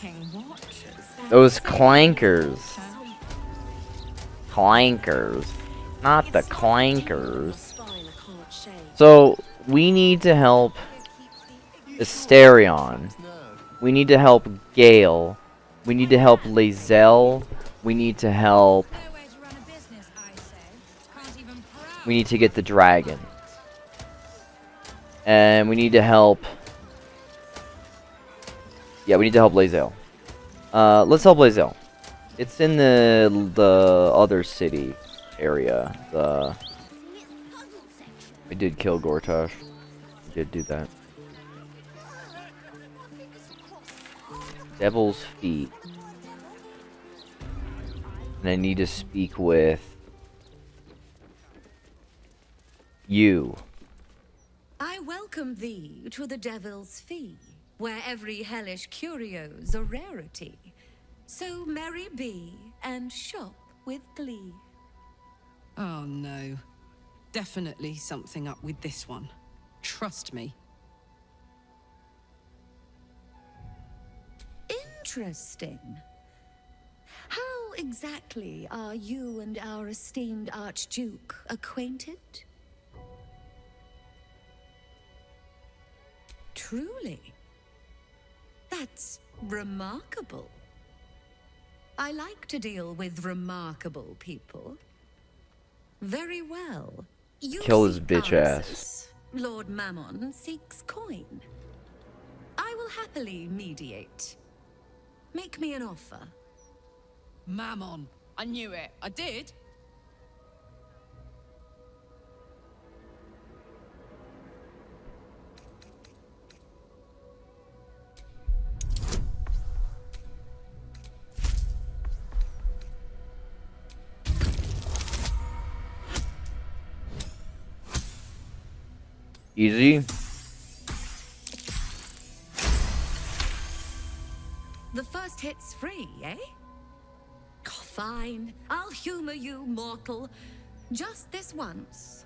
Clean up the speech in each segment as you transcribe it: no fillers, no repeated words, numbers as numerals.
king watches. Those clankers. Clankers. Not the clankers. So, we need to help Asterion. We need to help Gale. We need to help Lae'zel. We need to help... We need to get the dragon. And we need to help... Yeah, we need to help Lae'zel. Let's help Lae'zel. It's in the other city area. We did kill Gortash. We did do that. Devil's Feet. And I need to speak with you. I welcome thee to the Devil's Fee, where every hellish curio's a rarity. So merry be and shop with glee. Oh no. Definitely something up with this one. Trust me. Interesting. How exactly are you and our esteemed Archduke acquainted? Truly. That's remarkable. I like to deal with remarkable people. Very well. You Kill his seek bitch answers. ass. Lord Mammon seeks coin. I will happily mediate. Make me an offer. Mammon. I knew it. I did. Easy. The first hit's free, eh? Oh, fine. I'll humor you, mortal. Just this once.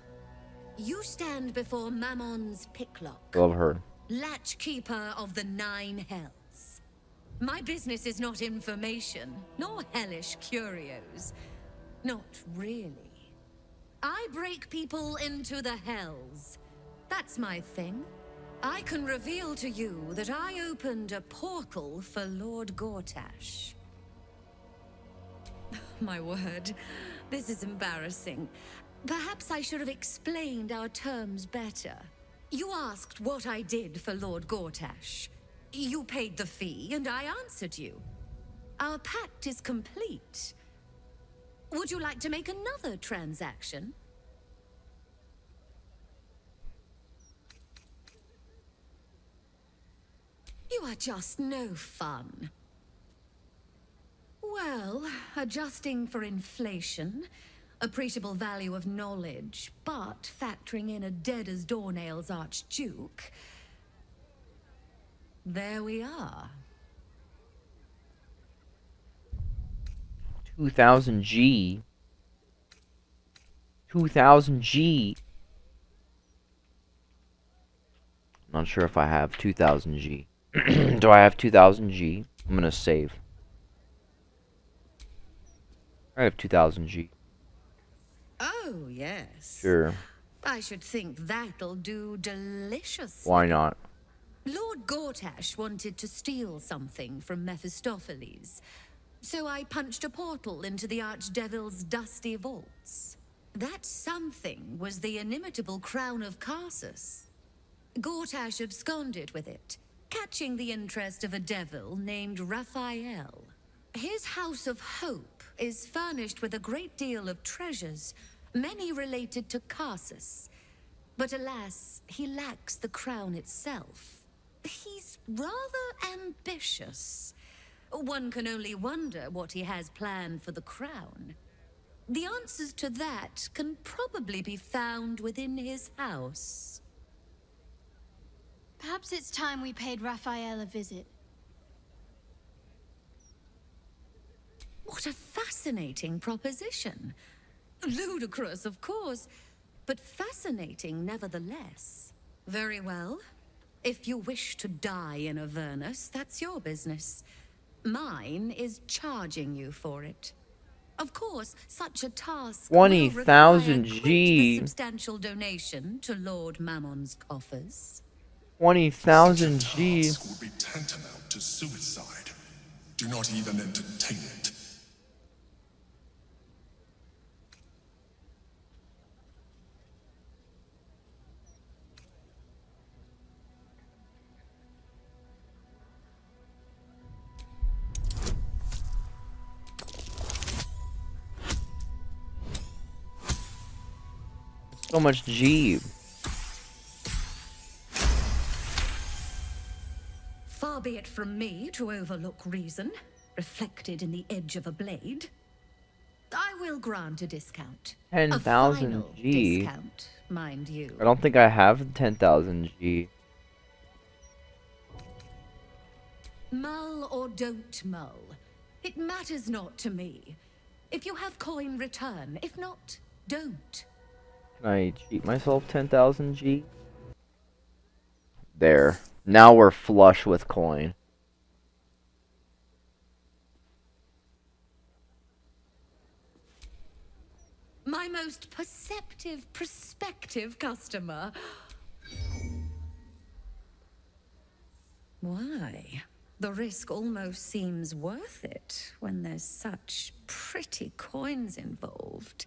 You stand before Mammon's picklock. Love her. Latchkeeper of the 9 hells. My business is not information, nor hellish curios. Not really. I break people into the hells. That's my thing. I can reveal to you that I opened a portal for Lord Gortash. My word, this is embarrassing. Perhaps I should have explained our terms better. You asked what I did for Lord Gortash. You paid the fee, and I answered you. Our pact is complete. Would you like to make another transaction? You are just no fun. Well, adjusting for inflation, appreciable value of knowledge, but factoring in a dead-as-doornails Archduke, there we are. 2000 G. 2000 G. Not sure if I have 2000 G. Do I have 2000 G? I'm gonna save. I have 2000 G. Oh, yes. Sure. I should think that'll do deliciously. Why not? Lord Gortash wanted to steal something from Mephistopheles, so I punched a portal into the Archdevil's dusty vaults. That something was the inimitable crown of Karsus. Gortash absconded with it, catching the interest of a devil named Raphael. His House of Hope is furnished with a great deal of treasures, many related to Karsus. But alas, he lacks the crown itself. He's rather ambitious. One can only wonder what he has planned for the crown. The answers to that can probably be found within his house. Perhaps it's time we paid Raphael a visit. What a fascinating proposition. Ludicrous, of course, but fascinating nevertheless. Very well. If you wish to die in Avernus, that's your business. Mine is charging you for it. Of course, such a task 20,000 will require quite G. the substantial donation to Lord Mammon's coffers. 20,000 Such a G. task would be tantamount to suicide. Do not even entertain it. So much G. Far be it from me to overlook reason, reflected in the edge of a blade. I will grant a discount. 10,000 A final G. discount, mind you. I don't think I have 10,000 G. Mull or don't mull, it matters not to me. If you have coin, return. If not, don't. Can I cheat myself 10,000 G? There. Now we're flush with coin. My most perceptive prospective customer. Why? The risk almost seems worth it when there's such pretty coins involved.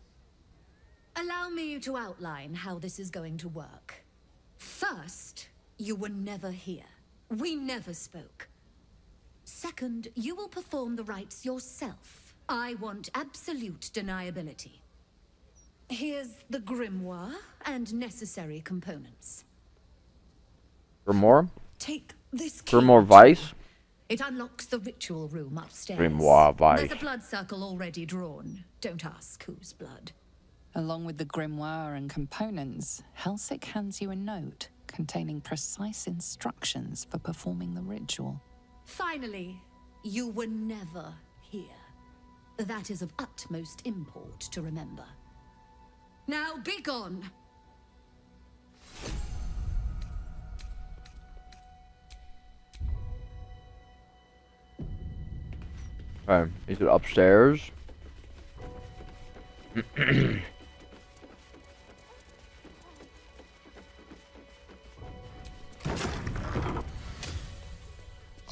Allow me to outline how this is going to work. First, you were never here. We never spoke. Second, you will perform the rites yourself. I want absolute deniability. Here's the grimoire and necessary components. Grimoire? Take this key. Grimoire Vice? It unlocks the ritual room upstairs. Grimoire Vice. There's a blood circle already drawn. Don't ask whose blood. Along with the grimoire and components, Helsik hands you a note containing precise instructions for performing the ritual. Finally, you were never here. That is of utmost import to remember. Now be gone. Okay, is it upstairs?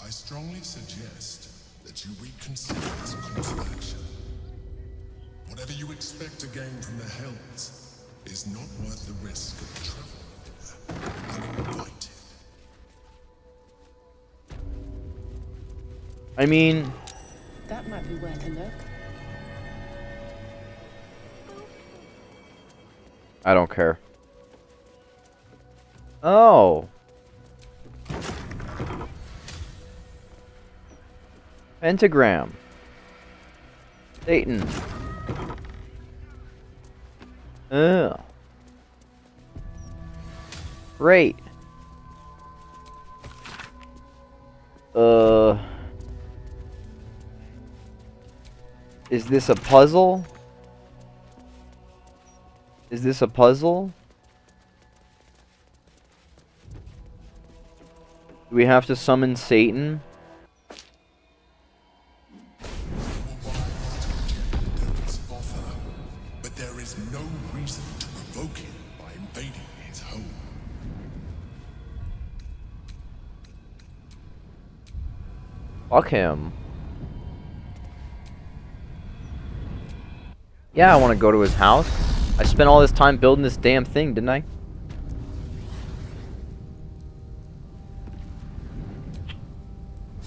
I strongly suggest that you reconsider this course of action. Whatever you expect to gain from the Hells is not worth the risk of travel uninvited. I mean, That might be worth a look. I don't care. Oh. Pentagram. Satan. Ugh. Great. Is this a puzzle? Is this a puzzle? Do we have to summon Satan? Offer, but there is no reason to provoke him by invading his home. Fuck him. Yeah, I want to go to his house. I spent all this time building this damn thing, didn't I?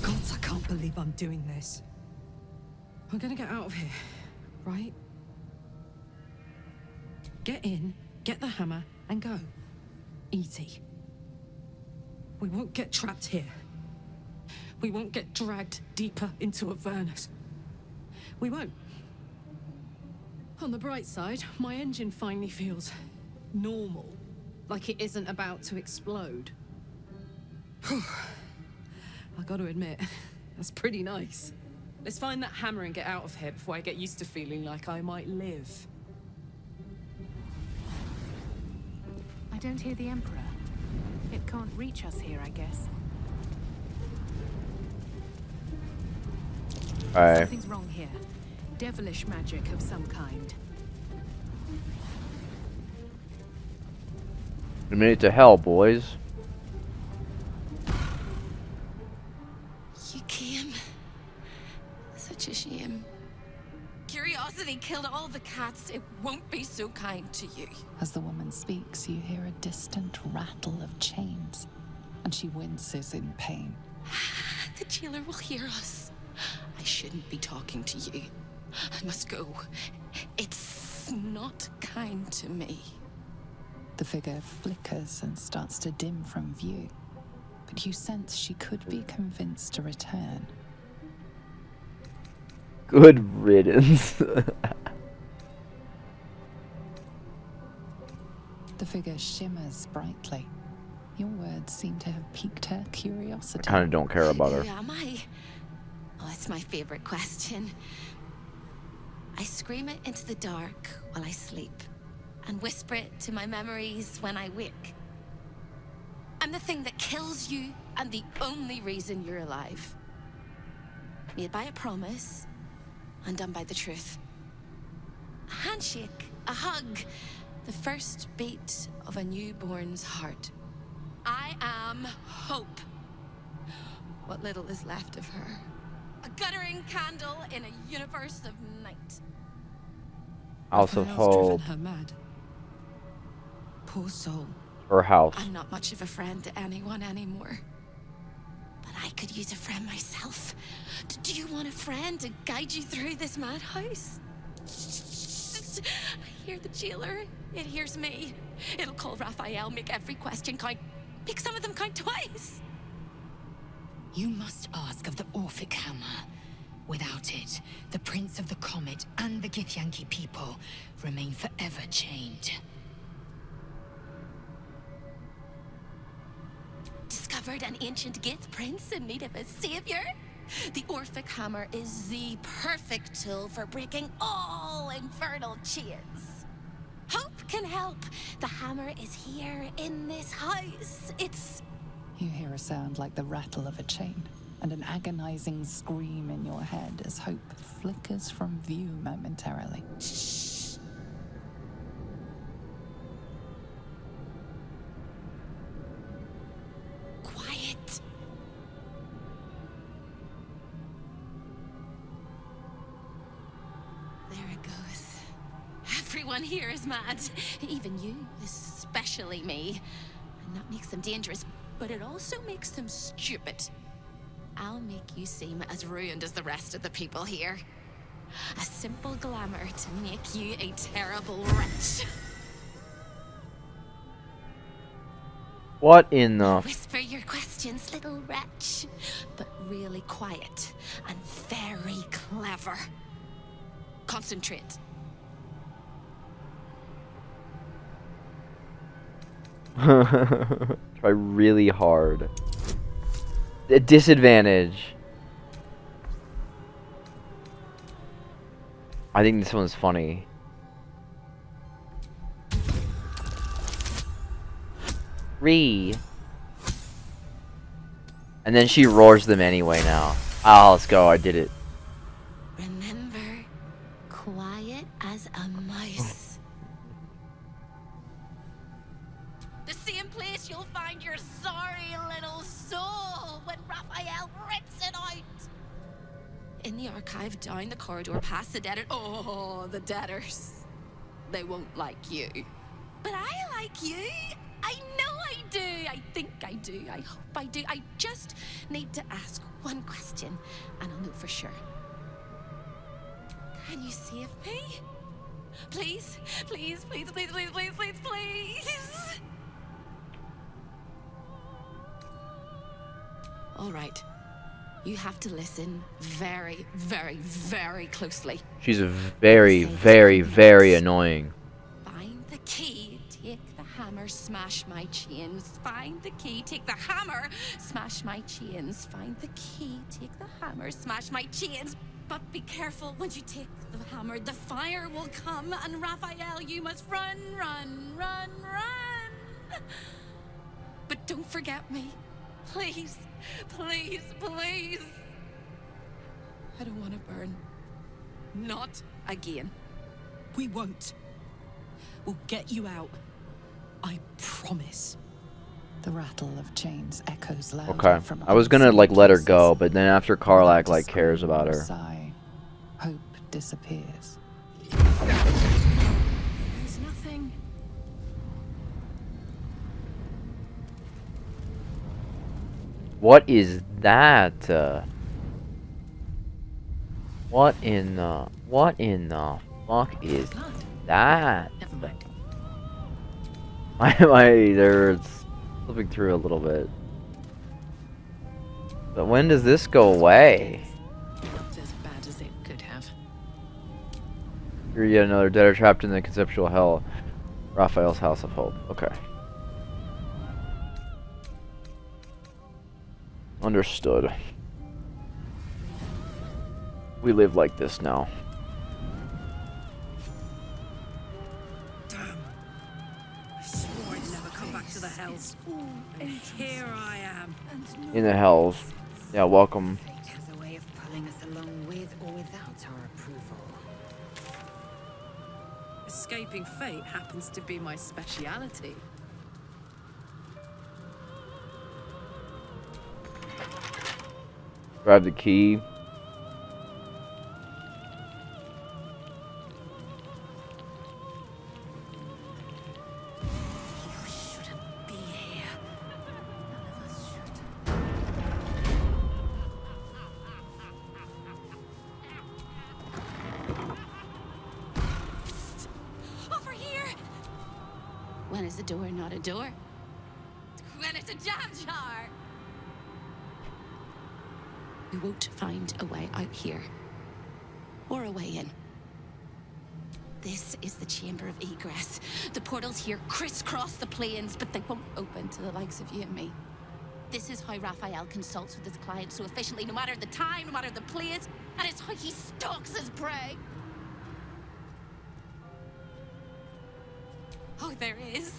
Gods, I can't believe I'm doing this. We're gonna get out of here, right? Get in, get the hammer, and go. Easy. We won't get trapped here. We won't get dragged deeper into Avernus. We won't. On the bright side, my engine finally feels normal. Like it isn't about to explode. I gotta admit, that's pretty nice. Let's find that hammer and get out of here before I get used to feeling like I might live. I don't hear the Emperor. It can't reach us here, I guess. Alright. Something's wrong here. Devilish magic of some kind. We made it to hell, boys. You came. Such a shame. Curiosity killed all the cats. It won't be so kind to you. As the woman speaks, you hear a distant rattle of chains, and she winces in pain. The jailer will hear us. I shouldn't be talking to you. I must go. It's not kind to me. The figure flickers and starts to dim from view, but you sense she could be convinced to return. Good riddance. The figure shimmers brightly. Your words seem to have piqued her curiosity. I kind of don't care about her. Who am I? Oh, it's my favorite question. I scream it into the dark while I sleep, and whisper it to my memories when I wake. I'm the thing that kills you, and the only reason you're alive. Made by a promise, undone by the truth. A handshake, a hug, the first beat of a newborn's heart. I am hope. What little is left of her. A guttering candle in a universe of night. House of Raphael's driven Hope. her mad. Poor soul. Her house. I'm not much of a friend to anyone anymore. But I could use a friend myself. Do you want a friend to guide you through this madhouse? I hear the jailer. It hears me. It'll call Raphael, make every question count. Make some of them count twice. You must ask of the Orphic Hammer. Without it, the Prince of the Comet and the Githyanki people remain forever chained. Discovered an ancient Gith prince in need of a savior? The Orphic Hammer is the perfect tool for breaking all infernal chains. Hope can help. The hammer is here in this house. It's... You hear a sound like the rattle of a chain, and an agonizing scream in your head as hope flickers from view momentarily. Shh. Quiet. There it goes. Everyone here is mad. Even you, especially me. And that makes them dangerous, but it also makes them stupid. I'll make you seem as ruined as the rest of the people here. A simple glamour to make you a terrible wretch. What in the... Whisper your questions, little wretch. But really quiet and very clever. Concentrate. Try really hard. A disadvantage. I think this one's funny. And then she roars them anyway now. Ah, let's go. I did it. Remember, quiet as a mouse. The same place you'll find your sorry little soul when Raphael rips it out. In the archive, down the corridor, past the debtor. Oh, the debtors. They won't like you. But I like you. I know I do. I think I do. I hope I do. I just need to ask one question, and I'll know for sure. Can you save me? Please, please, please, please, please, please, please, please. All right. You have to listen very, very, very closely. She's very, very, very annoying. Find the key, take the hammer, smash my chains. Find the key, take the hammer, smash my chains. Find the key, take the hammer, smash my chains. But be careful, when you take the hammer, the fire will come, and Raphael, you must run, run, run, run. But don't forget me. Please, please, please. I don't want to burn. Not again. We won't. We'll get you out. I promise. The rattle of chains echoes loudly Okay. from I was gonna unseen like let her places. go, but then after Karlach Without a like cares scream about or a her. sigh, hope disappears. There's nothing. What is that? What in the fuck is that? Never mind. They're slipping through a little bit. But when does this go away? Not as bad as it could have. You're yet another debtor trapped in the conceptual hell. Raphael's House of Hope. Okay. Understood. We live like this now. I swore I'd never come back to the hells. And here I am. In the hells. Yeah, welcome. Fate has a way of pulling us along with or without our approval. Escaping fate happens to be my speciality. Grab the key. You shouldn't be here. None of us should. Over here! When is a door not a door? When it's a jam jar! We won't find a way out here. Or a way in. This is the chamber of egress. The portals here crisscross the plains, but they won't open to the likes of you and me. This is how Raphael consults with his clients so efficiently, no matter the time, no matter the place, and it's how he stalks his prey. Oh, there is.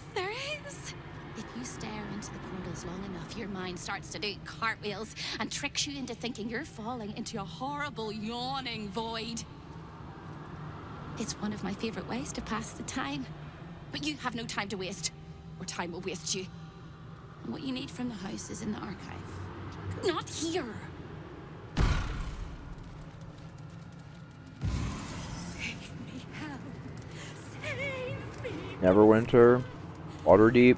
If you stare into the portals long enough, your mind starts to do cartwheels and tricks you into thinking you're falling into a horrible, yawning void. It's one of my favorite ways to pass the time. But you have no time to waste, or time will waste you. And what you need from the house is in the archive. Not here! Save me, Hal. Save me! Neverwinter. Waterdeep.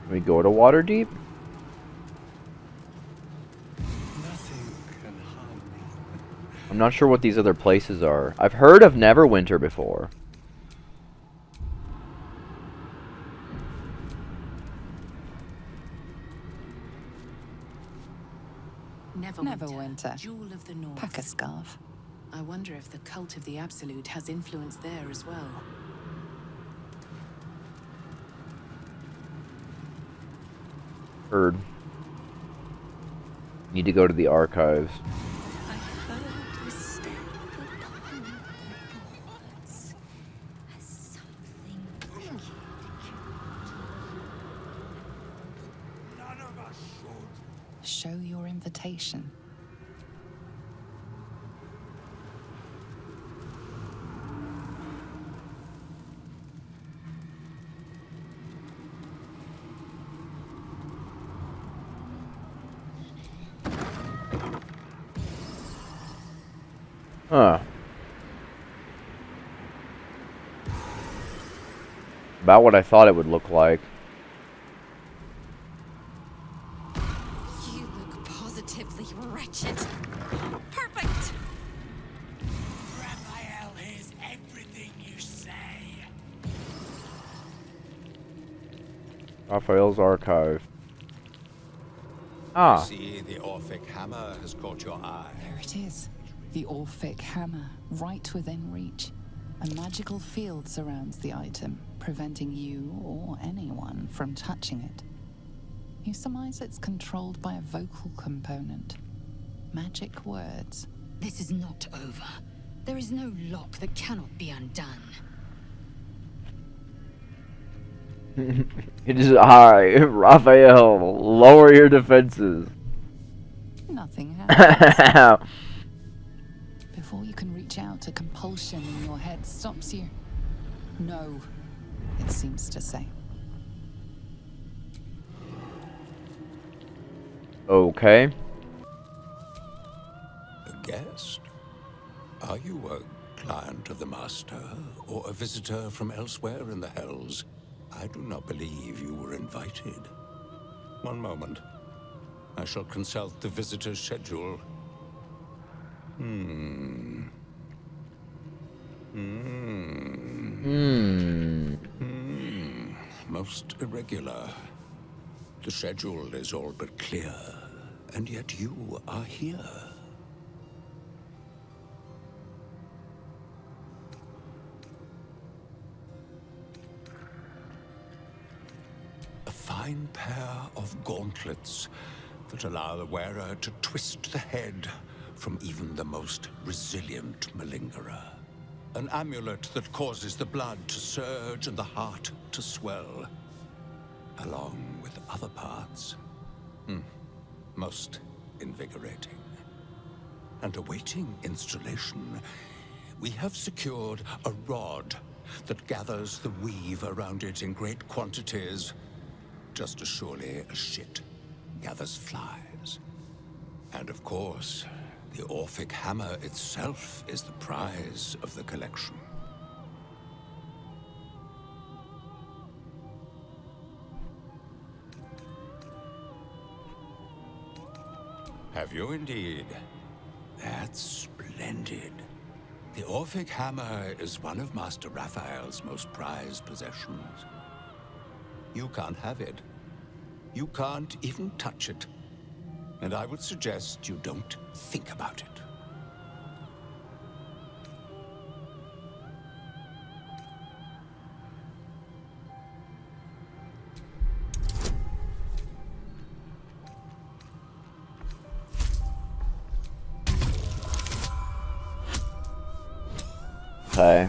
Can we go to Waterdeep? Nothing can harm me. I'm not sure what these other places are. I've heard of Neverwinter before. Neverwinter. Jewel of the North. Pack a scarf. I wonder if the cult of the Absolute has influence there as well. Heard. Need to go to the archives. I heard you step upon the boards as something wicked. None of us should. Show your invitation. Huh. About what I thought it would look like. You look positively wretched. Perfect! Raphael hears everything you say. Raphael's archive. I Ah. see the Orphic Hammer has caught your eye. There it is. The Orphic Hammer, right within reach. A magical field surrounds the item, preventing you or anyone from touching it. You surmise it's controlled by a vocal component. Magic words. This is not over. There is no lock that cannot be undone. It is I, Raphael. Lower your defenses. Nothing happens. Before you can reach out, a compulsion in your head stops you. No, it seems to say. Okay. A guest? Are you a client of the Master, or a visitor from elsewhere in the Hells? I do not believe you were invited. One moment. I shall consult the visitor's schedule. Most irregular. The schedule is all but clear, and yet you are here. A fine pair of gauntlets that allow the wearer to twist the head from even the most resilient malingerer. An amulet that causes the blood to surge and the heart to swell, along with other parts. Most invigorating. And awaiting installation, we have secured a rod that gathers the weave around it in great quantities, just as surely as shit gathers flies. And of course, the Orphic Hammer itself is the prize of the collection. Have you indeed? That's splendid. The Orphic Hammer is one of Master Raphael's most prized possessions. You can't have it. You can't even touch it. And I would suggest you don't think about it. Okay.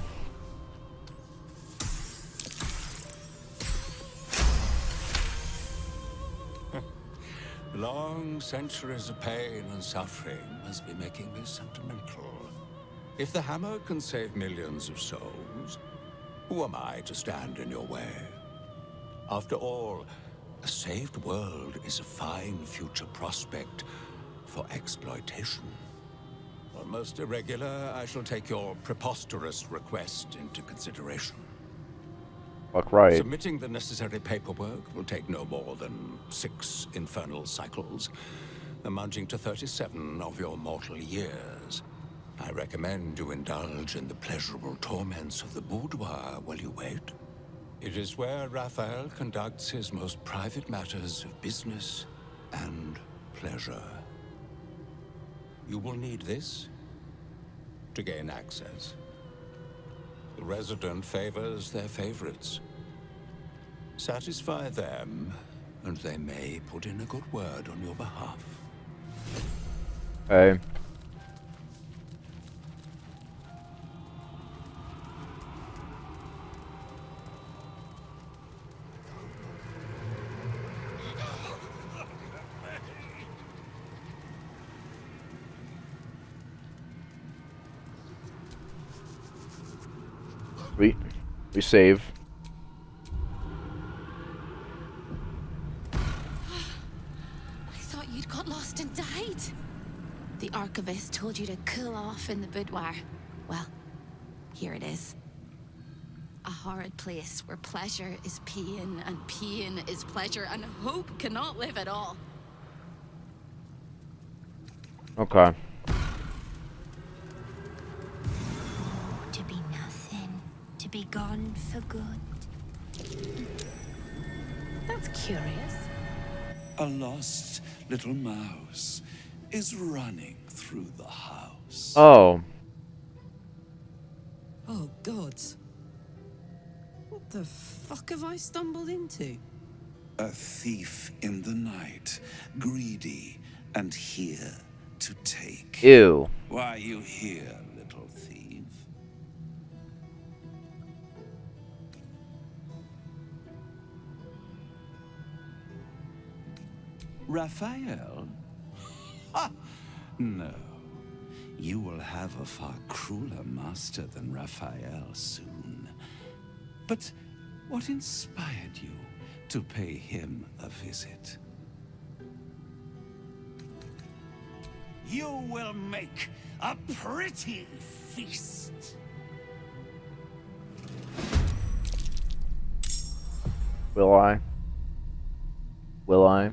Long centuries of pain and suffering must be making me sentimental. If the hammer can save millions of souls, who am I to stand in your way? After all, a saved world is a fine future prospect for exploitation. While most irregular, I shall take your preposterous request into consideration. Fuck right. Submitting the necessary paperwork will take no more than 6 infernal cycles, amounting to 37 of your mortal years. I recommend you indulge in the pleasurable torments of the boudoir while you wait. It is where Raphael conducts his most private matters of business and pleasure. You will need this to gain access. The resident favors their favorites. Satisfy them, and they may put in a good word on your behalf. Okay. We save. I thought you'd got lost and died. The archivist told you to cool off in the boudoir. Well, here it is. A horrid place where pleasure is pain and pain is pleasure and hope cannot live at all. Okay. To be nothing, to be gone for good. That's curious. A lost little mouse is running through the house. Oh. Oh, gods. What the fuck have I stumbled into? A thief in the night, greedy and here to take. Ew. Why are you here, little thief? Raphael? Ha! No. You will have a far crueler master than Raphael soon. But what inspired you to pay him a visit? You will make a pretty feast. Will I? Will I?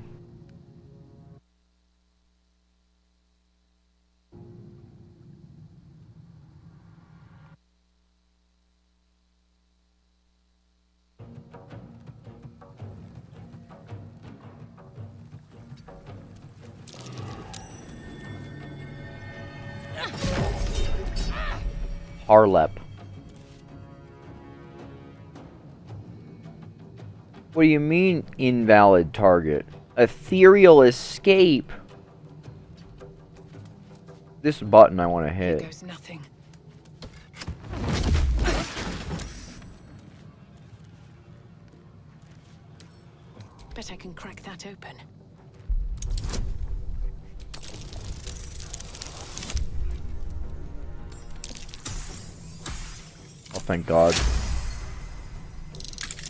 Harlep. What do you mean, invalid target? Ethereal escape. This button I want to hit. Here goes nothing. Bet I can crack that open. Oh, thank God.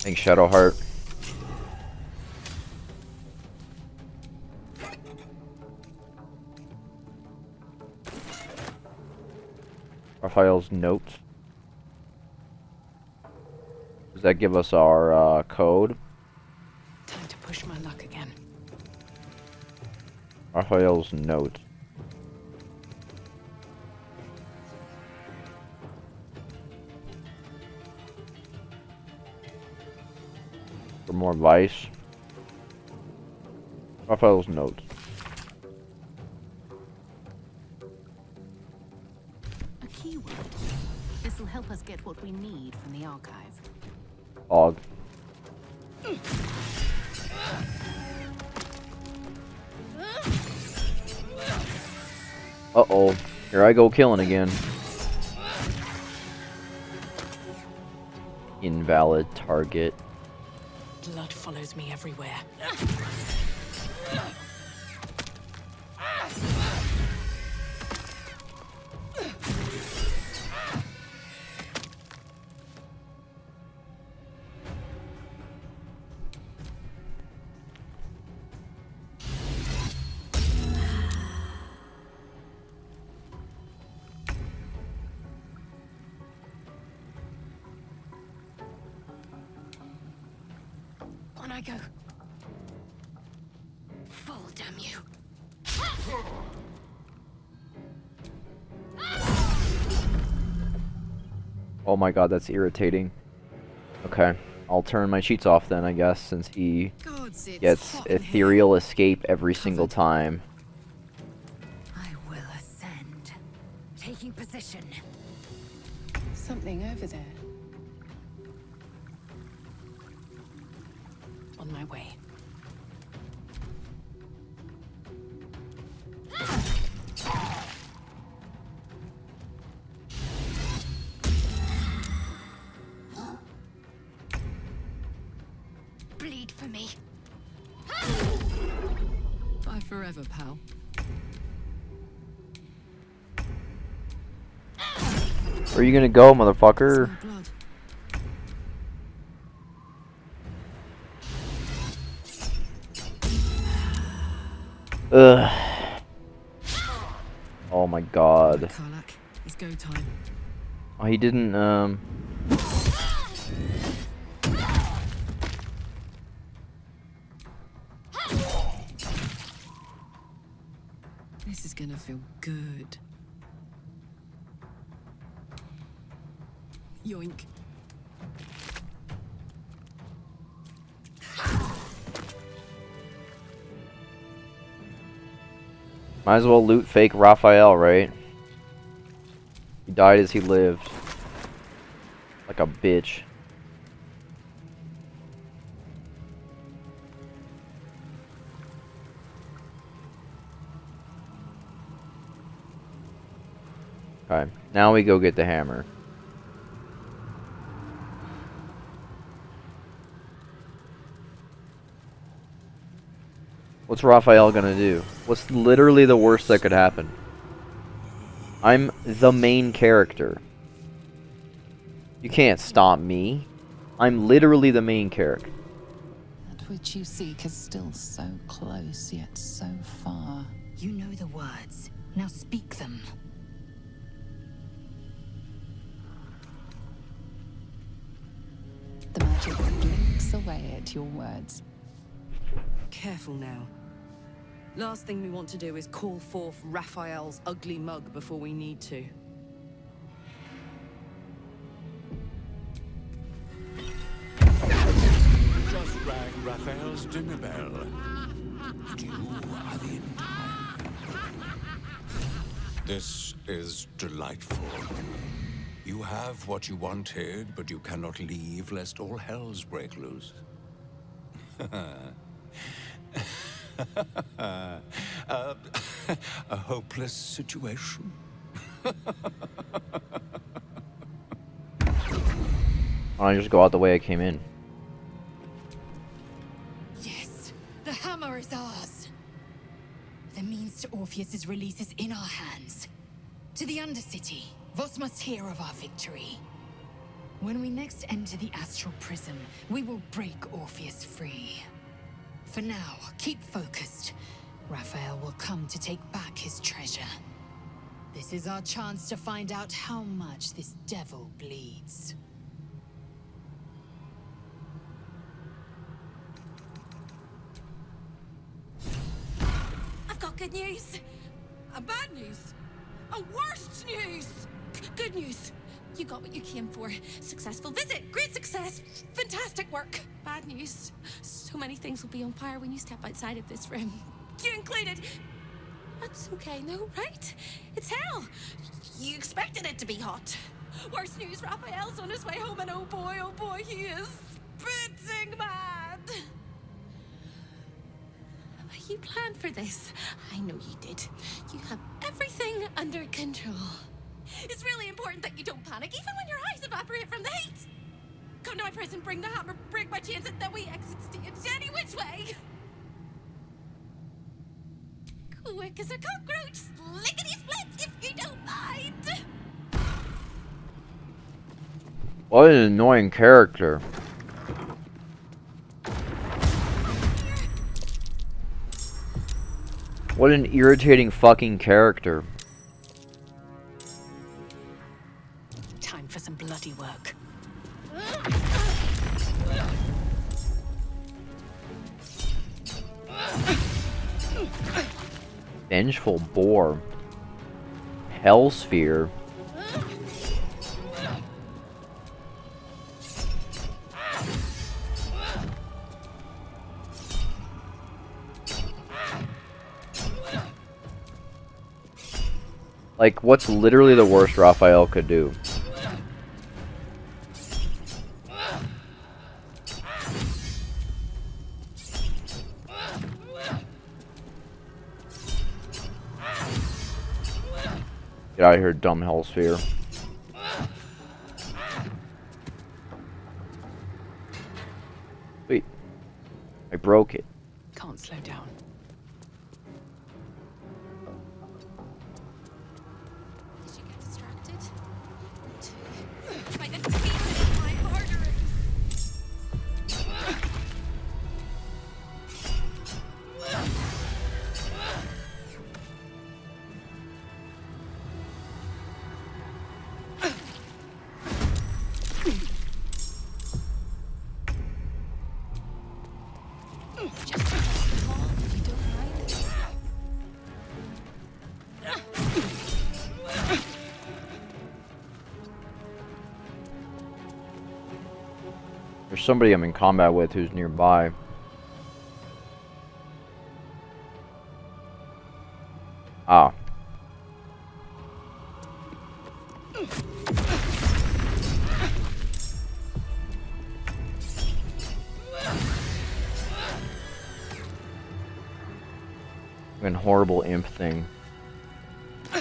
Thanks, Shadowheart. Raphael's note. Does that give us our code? Time to push my luck again. Raphael's note. For more advice. Raphael's note. A keyword. This will help us get what we need from the archive. Og. Uh-oh. Here I go killing again. Invalid target. Blood follows me everywhere. On I go. Fall, damn you. Oh my God, that's irritating. Okay, I'll turn my cheats off then, I guess, since he gets ethereal escape every single time. I will ascend. Taking position. Something over there. On my way. Bleed for me. Bye forever, pal. Where are you gonna go, motherfucker? Blood. Ugh. Oh my God. Karlak, it's go time. Oh, he didn't, This is gonna feel good. Yoink. Might as well loot fake Raphael, right? He died as he lived. Like a bitch. Okay, now we go get the hammer. What's Raphael gonna do? What's literally the worst that could happen? I'm the main character. You can't stop me. I'm literally the main character. That which you seek is still so close, yet so far. You know the words. Now speak them. The magic blinks away at your words. Careful now. Last thing we want to do is call forth Raphael's ugly mug before we need to. Just rang Raphael's dinner bell. And you are the in time. This is delightful. You have what you wanted, but you cannot leave lest all hells break loose. A hopeless situation. Why don't I just go out the way I came in? Yes, the hammer is ours. The means to Orpheus's release is in our hands. To the Undercity, Voss must hear of our victory. When we next enter the astral prism, we will break Orpheus free. For now, keep focused. Raphael will come to take back his treasure. This is our chance to find out how much this devil bleeds. I've got good news. Bad news? Worst news! Good news. You got what you came for. Successful visit. Great success. Fantastic work. Bad news. So many things will be on fire when you step outside of this room. You included. That's okay, no, right? It's hell. You expected it to be hot. Worst news, Raphael's on his way home, and oh boy, he is spitting mad. You planned for this. I know you did. You have everything under control. It's really important that you don't panic, even when your eyes evaporate from the heat. Come to my prison, bring the hammer, break my chains, and then we exit stage any which way. Quick as a cockroach, lickety-split, if you don't mind. What an annoying character. What an irritating fucking character. Time for some bloody work. Vengeful boar. Hellsphere. Like, what's literally the worst Raphael could do? Get out of here, dumb Hellsphere. Wait. I broke it. Can't slow down. Did you get distracted? Me too. By the teeth in my arteries. Just across the hall, if you don't mind. There's somebody I'm in combat with who's nearby. Ah. An horrible imp thing. I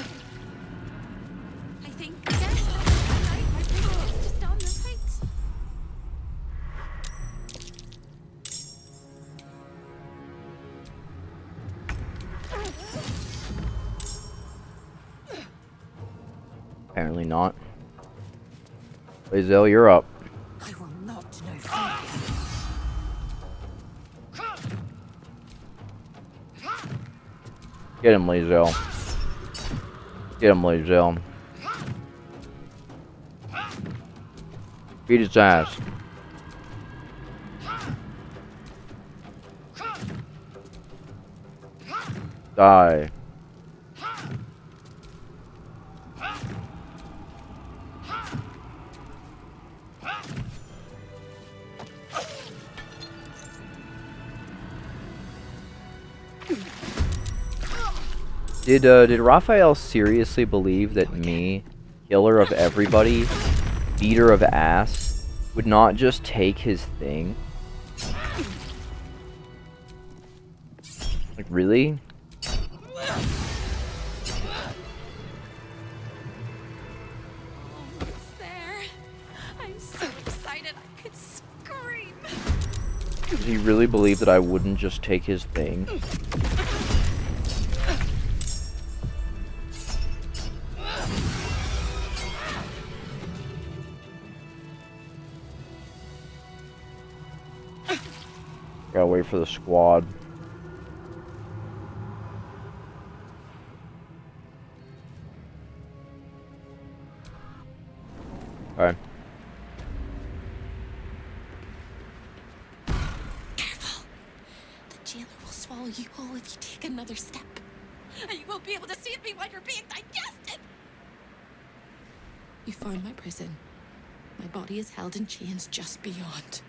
think, yes, that's right. I think it's just on the right. Apparently not. Lae'zel, you're up. I will not know fear. Get him, Lae'zel. Get him, Lae'zel. Beat his ass. Die. Did Raphael seriously believe that me, killer of everybody, beater of ass, would not just take his thing? Like, really? It's there. I'm so excited I could scream. Did he really believe that I wouldn't just take his thing? Gotta wait for the squad. Okay. Careful. The jailer will swallow you whole if you take another step. And you won't be able to see me while you're being digested. You found my prison. My body is held in chains just beyond.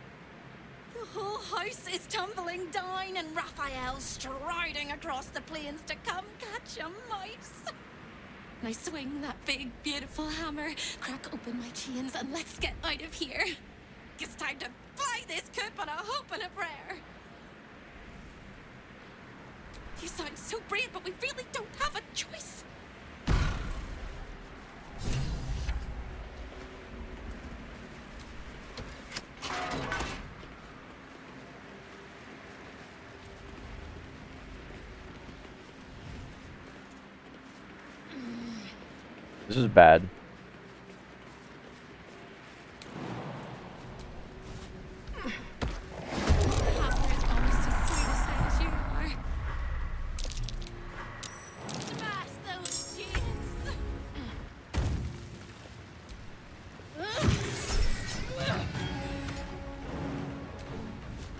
The whole house is tumbling down and Raphael striding across the plains to come catch a mouse. And I swing that big, beautiful hammer, crack open my chains, and let's get out of here. It's time to fly this coop on a hope and a prayer. You sound so brave, but we really don't have a choice. This is bad.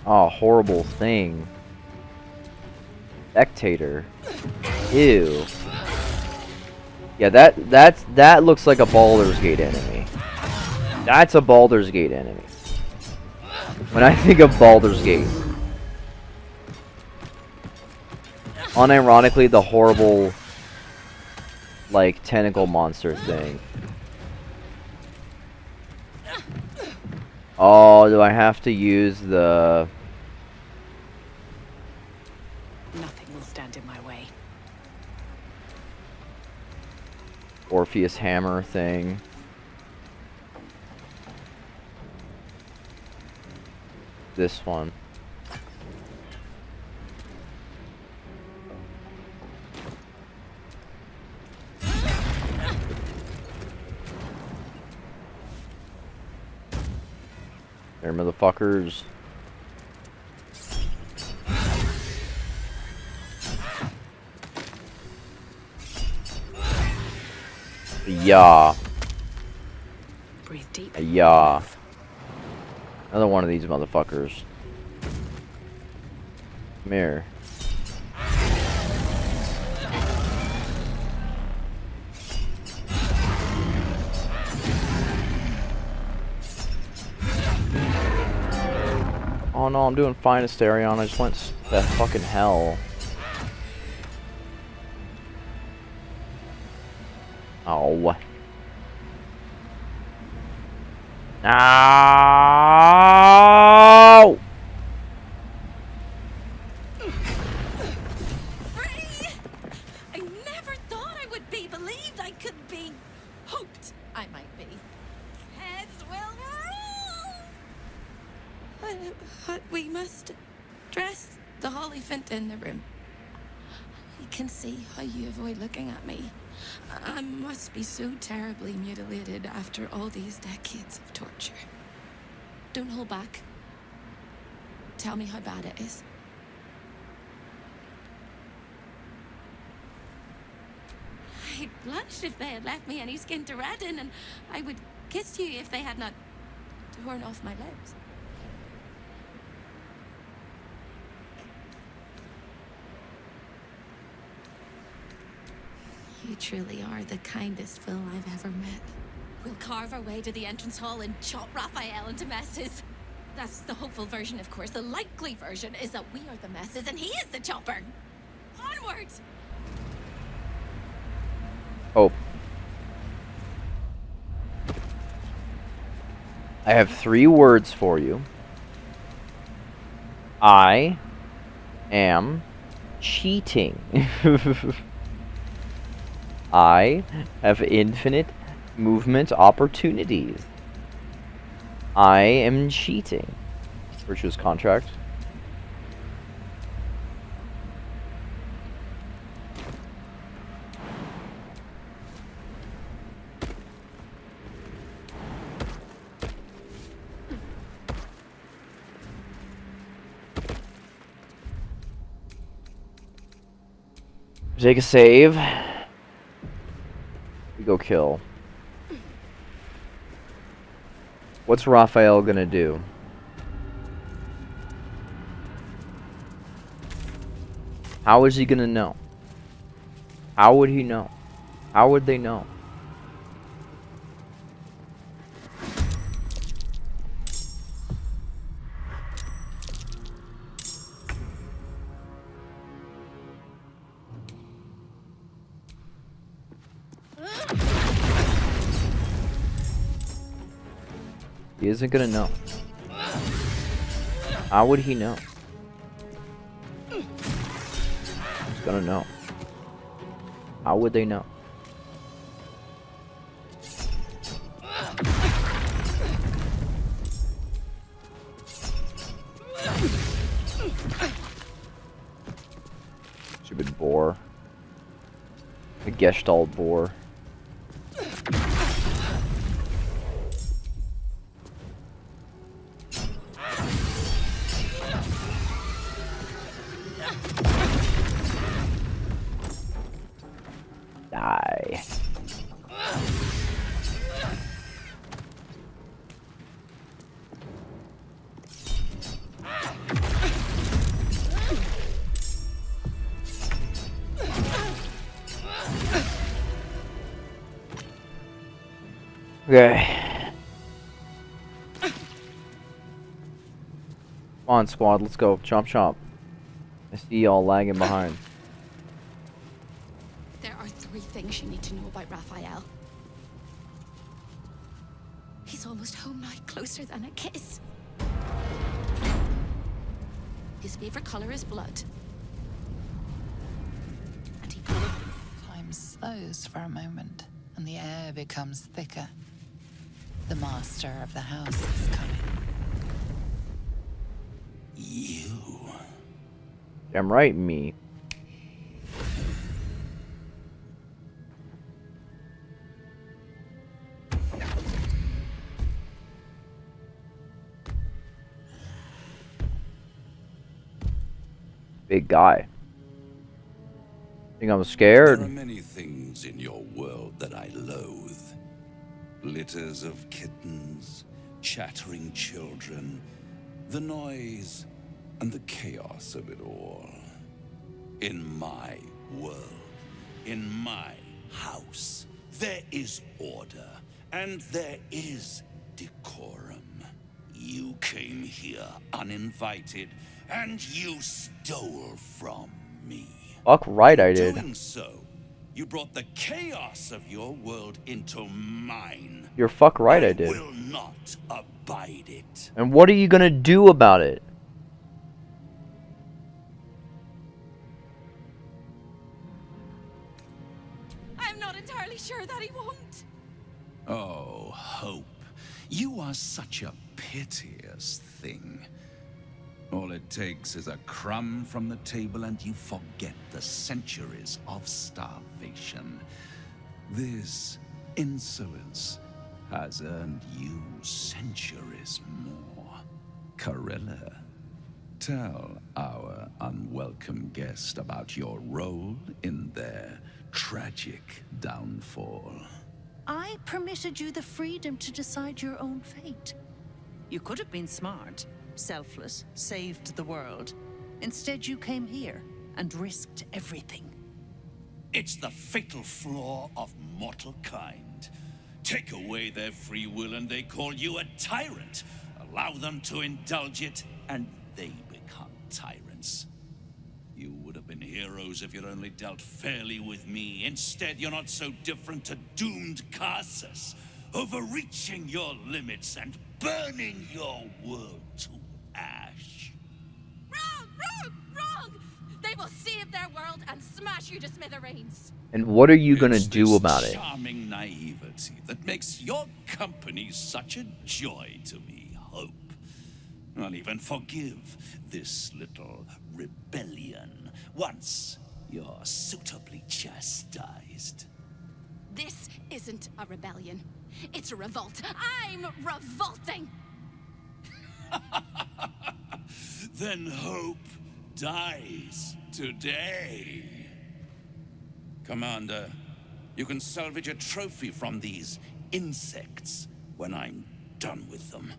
Oh, horrible thing. Spectator. Ew. Yeah, that looks like a Baldur's Gate enemy. That's a Baldur's Gate enemy. When I think of Baldur's Gate, unironically, the horrible, like, tentacle monster thing. Oh, do I have to use the... Nothing will stand in my way. Orphic Hammer thing? This one. There, motherfuckers. Yeah. Breathe deep. Yeah. Another one of these motherfuckers. Come here. Oh no, I'm doing fine, Asterion. I just went to fucking hell. Oh. No! Free! I never thought I would be believed. I could be hoped I might be. Heads will roll! But we must dress the Holy Fint in the room. I can see how you avoid looking at me. I must be so terribly mutilated after all these decades of torture. Don't hold back. Tell me how bad it is. I'd blush if they had left me any skin to redden, and I would kiss you if they had not torn off my lips. You truly are the kindest fool I've ever met. We'll carve our way to the entrance hall and chop Raphael into messes. That's the hopeful version, of course. The likely version is that we are the messes and he is the chopper. Onwards! Hope. I have 3 words for you. I am cheating. I have infinite movement opportunities. I am cheating. Virtuous contract. Take a save. We go kill. What's Raphael gonna do? How is he gonna know? How would he know? How would they know? He isn't gonna know. How would he know? He's gonna know. How would they know? Stupid boar. The Gestalt boar. Die. Okay. Come on, squad, let's go. Chomp chomp. I see y'all lagging behind. There are 3 things you need to know about Raphael. He's almost home now, closer than a kiss. His favorite color is blood. And he probably... Time slows for a moment, and the air becomes thicker. The master of the house is coming. You. Damn right, me. Big guy. Think I'm scared? There are many things in your world that I loathe. Litters of kittens, chattering children, the noise and the chaos of it all. In my world, in my house, there is order and there is decorum. You came here uninvited and you stole from me. Fuck right I did. Doing so, you brought the chaos of your world into mine. You're fuck right I did. I will not abide it. And what are you gonna do about it? I'm not entirely sure that he won't. Oh, Hope. You are such a piteous thing. All it takes is a crumb from the table and you forget the centuries of starvation. This insolence has earned you centuries more. Carilla, tell our unwelcome guest about your role in their tragic downfall. I permitted you the freedom to decide your own fate. You could have been smart, selfless, saved the world. Instead, you came here and risked everything. It's the fatal flaw of mortal kind. Take away their free will and they call you a tyrant. Allow them to indulge it and they become tyrants. You would have been heroes if you'd only dealt fairly with me. Instead, you're not so different to doomed Carsus, overreaching your limits and burning your world to ash. Wrong! Wrong! Wrong! They will save their world and smash you to smithereens. And what are you gonna do about it? Charming naivety that makes your company such a joy to me, Hope. I'll even forgive this little rebellion once you're suitably chastised. This isn't a rebellion. It's a revolt. I'm revolting! Then Hope dies today. Commander, you can salvage a trophy from these insects when I'm done with them.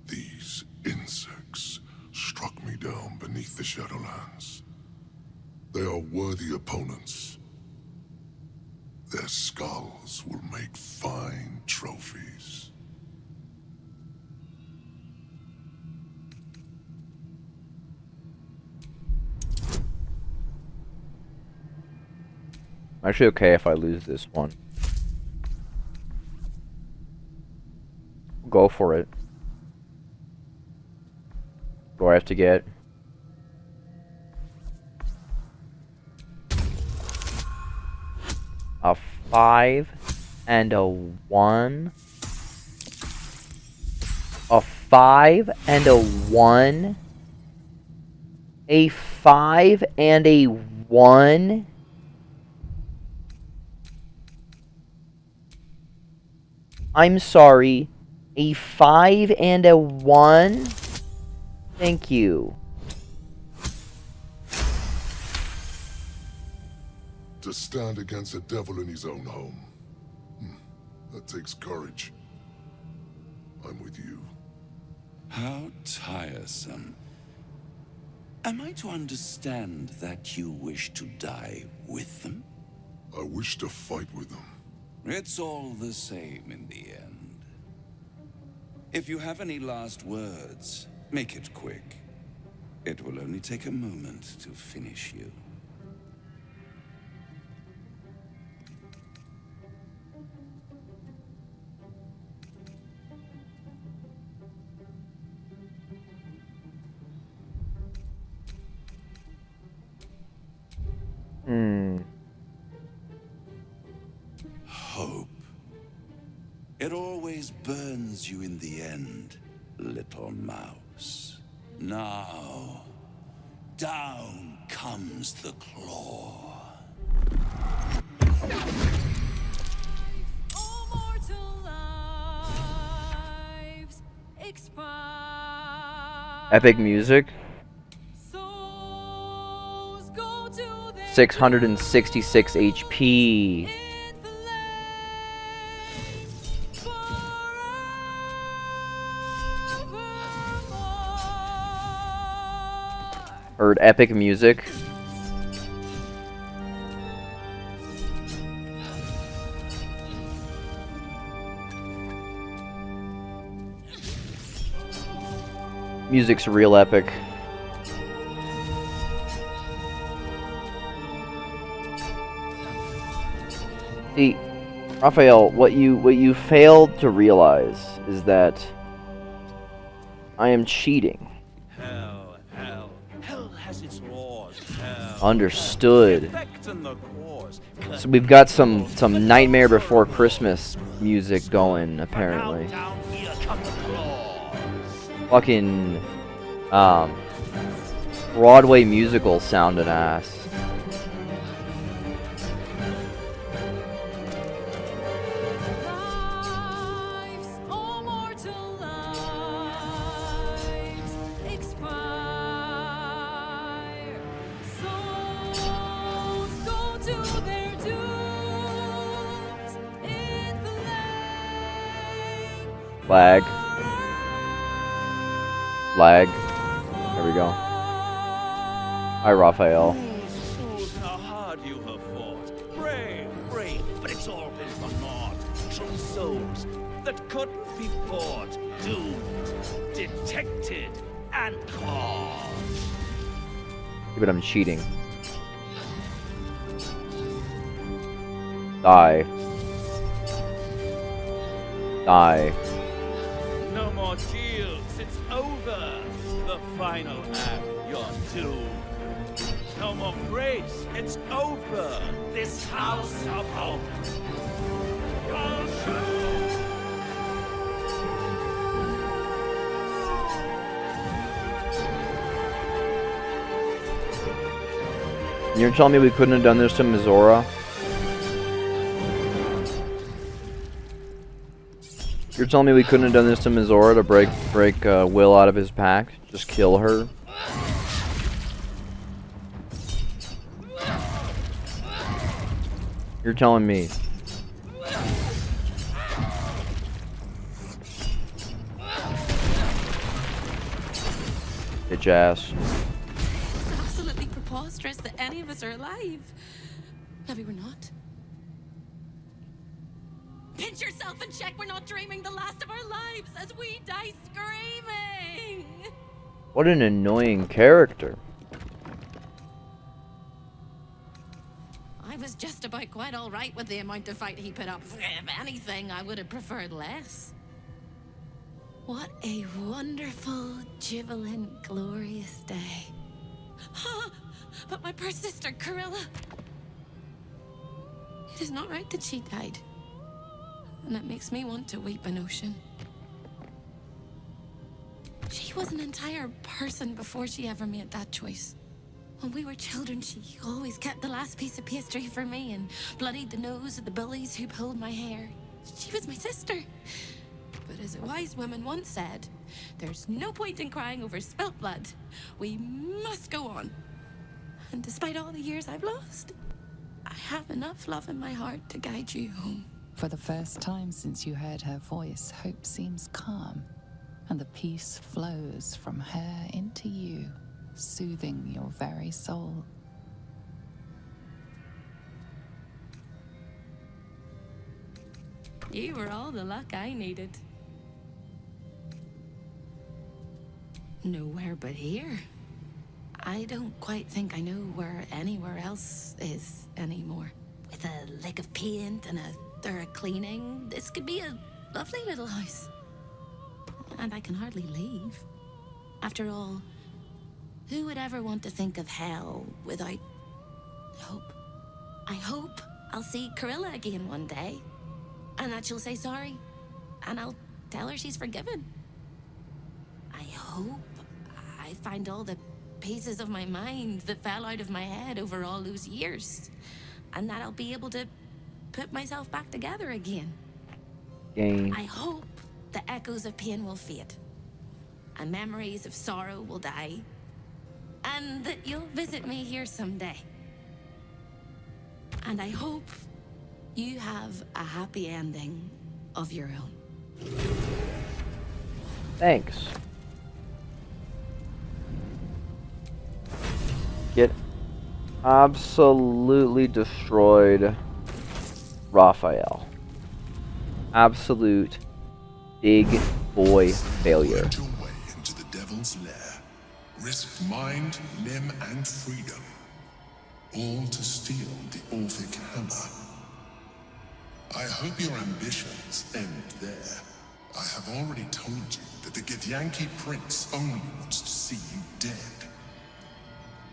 These insects struck me down beneath the Shadowlands. They are worthy opponents. Their skulls will make fine trophies. I'm actually okay if I lose this one. Go for it. Do I have to get? A 5 and a 1. A 5 and a 1. A 5 and a 1. I'm sorry. A 5 and a 1? Thank you. To stand against a devil in his own home. That takes courage. I'm with you. How tiresome. Am I to understand that you wish to die with them? I wish to fight with them. It's all the same in the end. If you have any last words, make it quick. It will only take a moment to finish you. Hope. It always burns you in the end, little mouse. Now, down comes the claw. All mortal lives expire. Epic music. Souls go to their 666 HP. Heard epic music. Music's real epic. See, Raphael, what you failed to realize is that I am cheating. Hell has its laws. Hell. Understood. The effect and the cause. So we've got some Nightmare Before Christmas music going, apparently. Down here come the claws. Fucking Broadway musical sounding ass. Lag. Lag. There we go. Hi, Raphael. Fools, how hard you have fought. Brave, brave, but it's all been for naught. True souls that couldn't be bought. Doomed, detected, and caught. Yeah, but I'm cheating. Die. Die. No more shields, it's over. The final act, you're doomed. No more grace, it's over. This house of hope. You're telling me we couldn't have done this to Mizora? You're telling me we couldn't have done this to Mizora to break Will out of his pack? Just kill her? You're telling me. Bitch ass. It's absolutely preposterous that any of us are alive. Maybe we're not. Pinch yourself and check we're not dreaming the last of our lives as we die screaming. What an annoying character. I was just about quite all right with the amount of fight he put up. If anything, I would have preferred less. What a wonderful, jubilant, glorious day. But my poor sister, Corilla. It is not right that she died. And it makes me want to weep an ocean. She was an entire person before she ever made that choice. When we were children, she always kept the last piece of pastry for me and bloodied the nose of the bullies who pulled my hair. She was my sister. But as a wise woman once said, there's no point in crying over spilt blood. We must go on. And despite all the years I've lost, I have enough love in my heart to guide you home. For the first time since you heard her voice, hope seems calm, and the peace flows from her into you, soothing your very soul. You were all the luck I needed. Nowhere but here. I don't quite think I know where anywhere else is anymore. With a lick of paint and a thorough cleaning, this could be a lovely little house. And I can hardly leave. After all, who would ever want to think of hell without hope? I hope I'll see Corilla again one day, and that she'll say sorry, and I'll tell her she's forgiven. I hope I find all the pieces of my mind that fell out of my head over all those years, and that I'll be able to put myself back together again. I hope the echoes of pain will fade, and memories of sorrow will die, and that you'll visit me here someday. And I hope you have a happy ending of your own. Thanks. Get absolutely destroyed, Raphael. Absolute big boy failure. Worked your way into the devil's lair, risked mind, limb, and freedom, all to steal the Orphic Hammer. I hope your ambitions end there. I have already told you that the Githyanki Prince only wants to see you dead.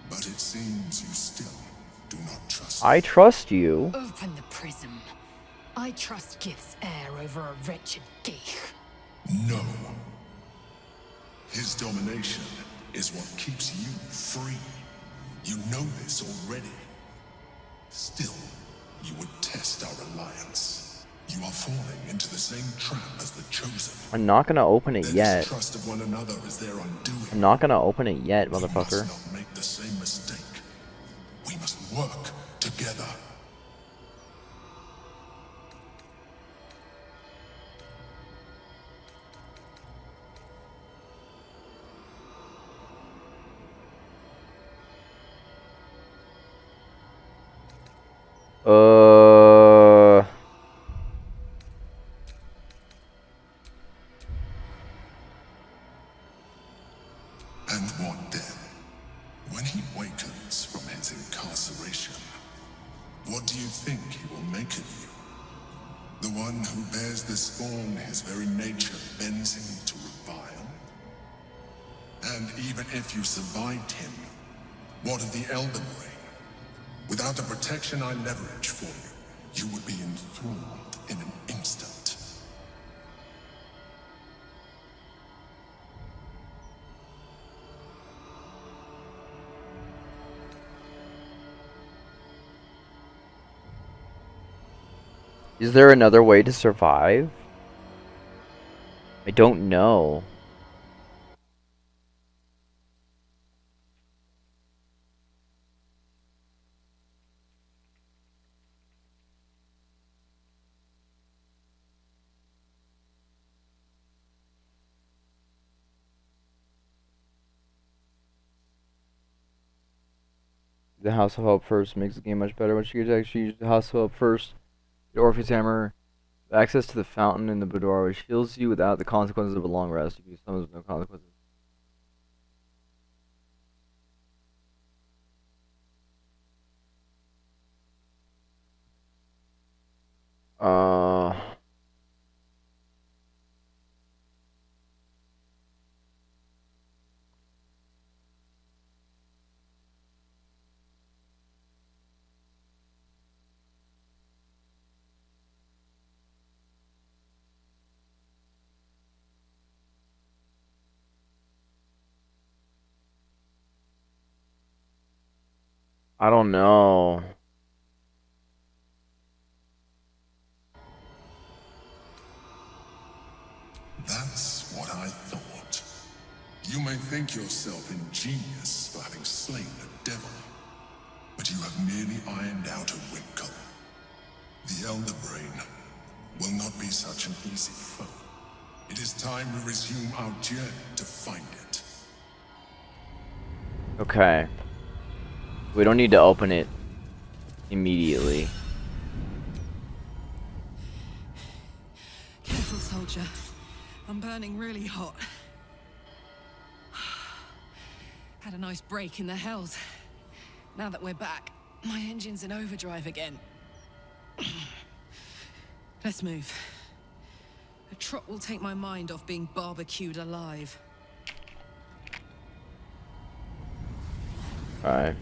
But it seems you still do not trust me. I trust you. Open the prism. I trust Gith's heir over a wretched geek. No. His domination is what keeps you free. You know this already. Still, you would test our alliance. You are falling into the same trap as the Chosen. I'm not gonna open it yet. Trust of one another is their undoing. I'm not gonna open it yet, motherfucker. We must not make the same mistake. We must work together. And what then? When he wakens from his incarceration, what do you think he will make of you? The one who bears the spawn his very nature bends him to revile? And even if you survived him, what of the Elden Ring? Without the protection I leverage for you, you would be enthralled in an instant. Is there another way to survive? I don't know. The House of Hope first makes the game much better. Once you actually use the House of Hope first, the Orphic Hammer, access to the fountain in the boudoir, which heals you without the consequences of a long rest. You use some with no consequences. I don't know. That's what I thought. You may think yourself ingenious for having slain a devil, but you have merely ironed out a wrinkle. The Elder Brain will not be such an easy foe. It is time we resume our journey to find it. Okay. We don't need to open it immediately. Careful, soldier. I'm burning really hot. Had a nice break in the hells. Now that we're back, my engine's in overdrive again. Let's move. A trot will take my mind off being barbecued alive. Alright.